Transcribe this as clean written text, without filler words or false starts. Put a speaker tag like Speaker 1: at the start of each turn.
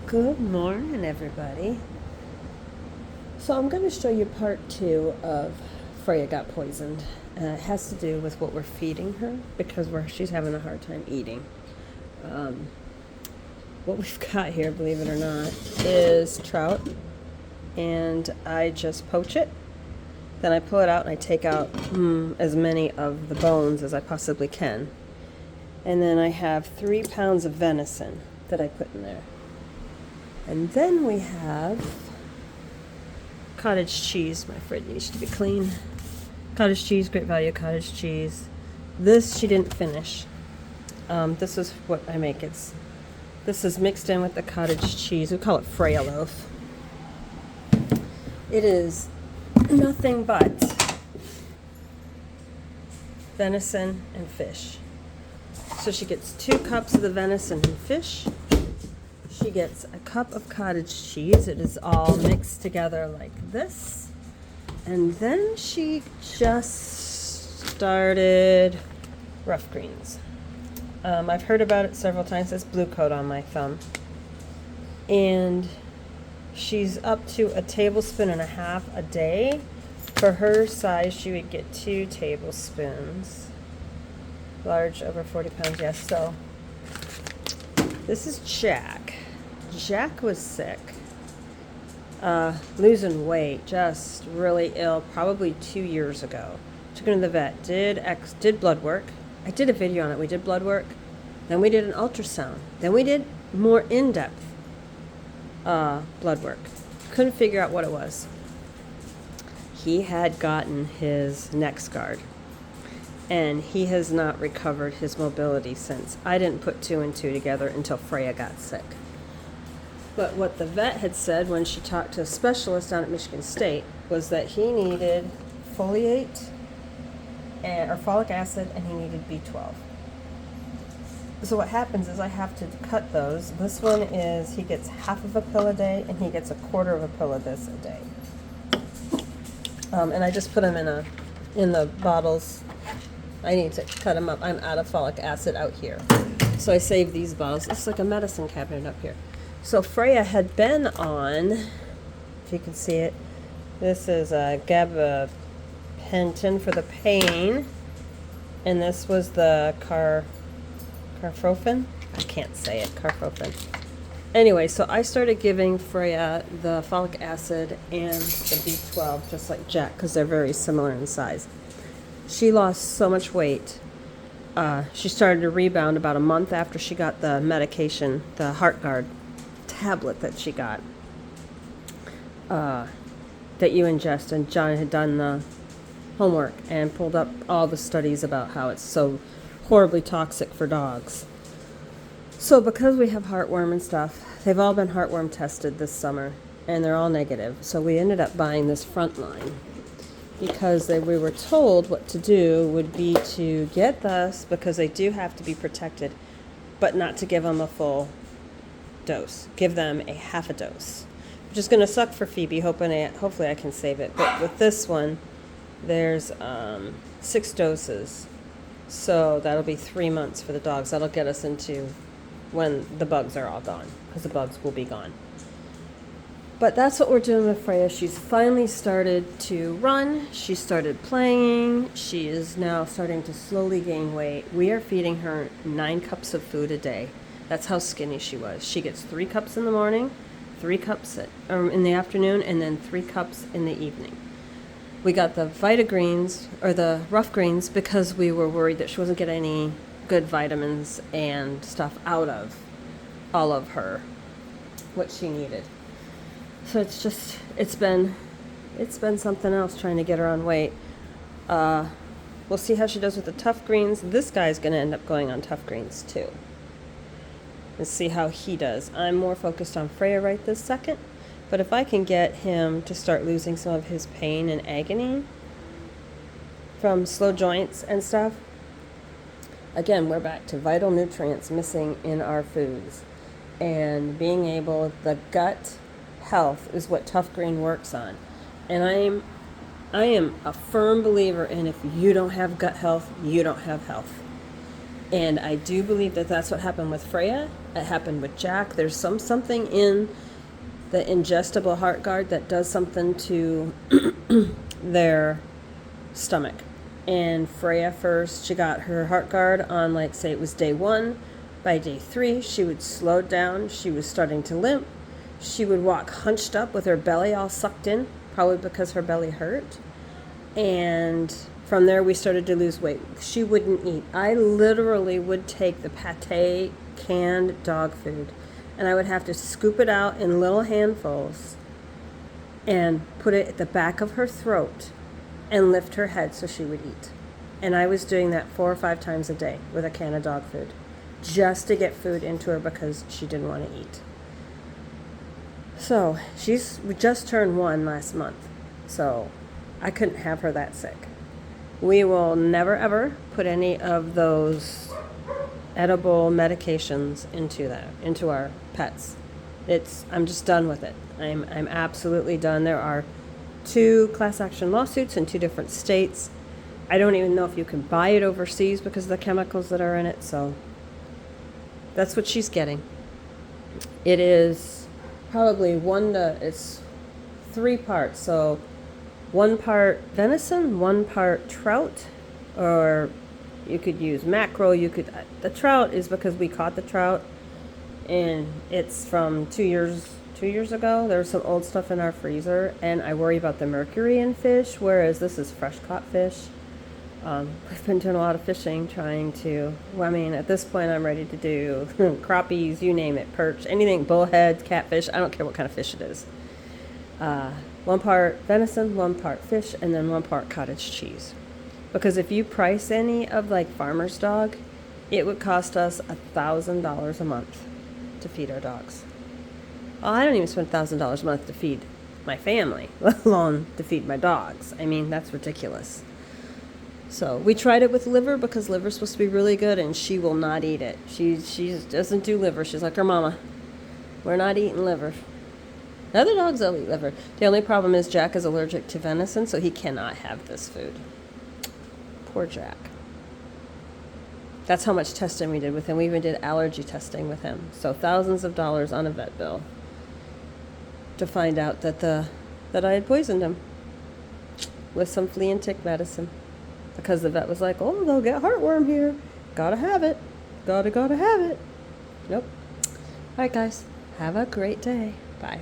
Speaker 1: Good morning, everybody. So I'm going to show you part 2 of Freyja got poisoned. It has to do with what we're feeding her because she's having a hard time eating. What we've got here, believe it or not, is trout, and I just poach it. Then I pull it out and I take out as many of the bones as I possibly can. And then I have 3 pounds of venison that I put in there. And then we have cottage cheese. My fridge needs to be clean. Cottage cheese, great value cottage cheese. This she didn't finish. This is what I make. This is mixed in with the cottage cheese. We call it Freyja loaf. It is nothing but venison and fish. So she gets 2 cups of the venison and fish. She gets a cup of cottage cheese. It is all mixed together like this. And then she just started rough greens. I've heard about it several times. It's blue coat on my thumb. And she's up to 1.5 tablespoons a day. For her size, she would get 2 tablespoons. Large, over 40 pounds, yes. So this is Jack. Jack was sick, losing weight, just really ill, probably 2 years ago. Took him to the vet, did blood work. I did a video on it. We did blood work, then we did an ultrasound, then we did more in-depth blood work. Couldn't figure out what it was. He had gotten his neck scarred, and he has not recovered his mobility since. I didn't put 2 and 2 together until Freyja got sick. But what the vet had said when she talked to a specialist down at Michigan State was that he needed folate or folic acid, and he needed B12. So what happens is I have to cut those. This one is, he gets half of a pill a day, and he gets 1/4 of a pill of this a day. And I just put them in the bottles. I need to cut them up. I'm out of folic acid out here. So I save these bottles. It's like a medicine cabinet up here. So Freyja had been on, if you can see it, this is a gabapentin for the pain, and this was the carfofin. I can't say it, carfofin. Anyway, so I started giving Freyja the folic acid and the B12, just like Jack, because they're very similar in size. She lost so much weight. She started to rebound about a month after she got the medication, the HeartGuard tablet that she got, that you ingest. And John had done the homework and pulled up all the studies about how it's so horribly toxic for dogs. So because we have heartworm and stuff, they've all been heartworm tested this summer, and they're all negative. So we ended up buying this Frontline, because we were told what to do would be to get this, because they do have to be protected, but not to give them a full dose. Give them a half a dose, which is going to suck for Phoebe. Hopefully I can save it. But with this one, there's 6 doses, so that'll be 3 months for the dogs. That'll get us into when the bugs are all gone, because the bugs will be gone. But that's what we're doing with Freyja. She's finally started to run. She started playing. She is now starting to slowly gain weight. We are feeding her 9 cups of food a day. That's how skinny she was. She gets 3 cups in the morning, 3 cups in the afternoon, and then 3 cups in the evening. We got the Vitagreens, or the rough greens, because we were worried that she wasn't getting any good vitamins and stuff out of all of her, what she needed. So it's been something else trying to get her on weight. We'll see how she does with the tough greens. This guy's going to end up going on tough greens too. Let's see how he does. I'm more focused on Freyja right this second, but if I can get him to start losing some of his pain and agony from slow joints and stuff, again, we're back to vital nutrients missing in our foods. And being able, the gut health is what tough green works on. And I am a firm believer in, if you don't have gut health, you don't have health. And I do believe that that's what happened with Freyja. It happened with Jack. There's something in the ingestible heart guard that does something to their stomach. And Freyja first, she got her heart guard on, like, say it was day 1. By day 3, she would slow down. She was starting to limp. She would walk hunched up with her belly all sucked in, probably because her belly hurt. And from there, we started to lose weight. She wouldn't eat. I literally would take the pate canned dog food, and I would have to scoop it out in little handfuls and put it at the back of her throat and lift her head so she would eat. And I was doing that 4 or 5 times a day with a can of dog food, just to get food into her because she didn't want to eat. So we just turned 1 last month, so I couldn't have her that sick. We will never ever put any of those edible medications into our pets. I'm just done with it. I'm absolutely done. There are 2 class action lawsuits in 2 different states. I don't even know if you can buy it overseas because of the chemicals that are in it. So that's what she's getting. It is probably it's 3 parts. So 1 part venison, 1 part trout, or you could use mackerel. The trout is because we caught the trout, and it's from 2 years ago. There's some old stuff in our freezer, and I worry about the mercury in fish, whereas this is fresh caught fish. We've been doing a lot of fishing, at this point I'm ready to do crappies, you name it, perch, anything, bullheads, catfish, I don't care what kind of fish it is. 1 part venison, 1 part fish, and then 1 part cottage cheese. Because if you price any of like Farmer's Dog, it would cost us $1,000 a month to feed our dogs. Well, I don't even spend $1,000 a month to feed my family, let alone to feed my dogs. I mean, that's ridiculous. So we tried it with liver because liver's supposed to be really good, and she will not eat it. She doesn't do liver. She's like her mama. We're not eating liver. The other dogs will eat liver. The only problem is Jack is allergic to venison, so he cannot have this food. Poor Jack. That's how much testing we did with him. We even did allergy testing with him. So thousands of dollars on a vet bill to find out that I had poisoned him with some flea and tick medicine. Because the vet was like, oh, they'll get heartworm here. Gotta have it. Gotta have it. Nope. All right, guys. Have a great day. Bye.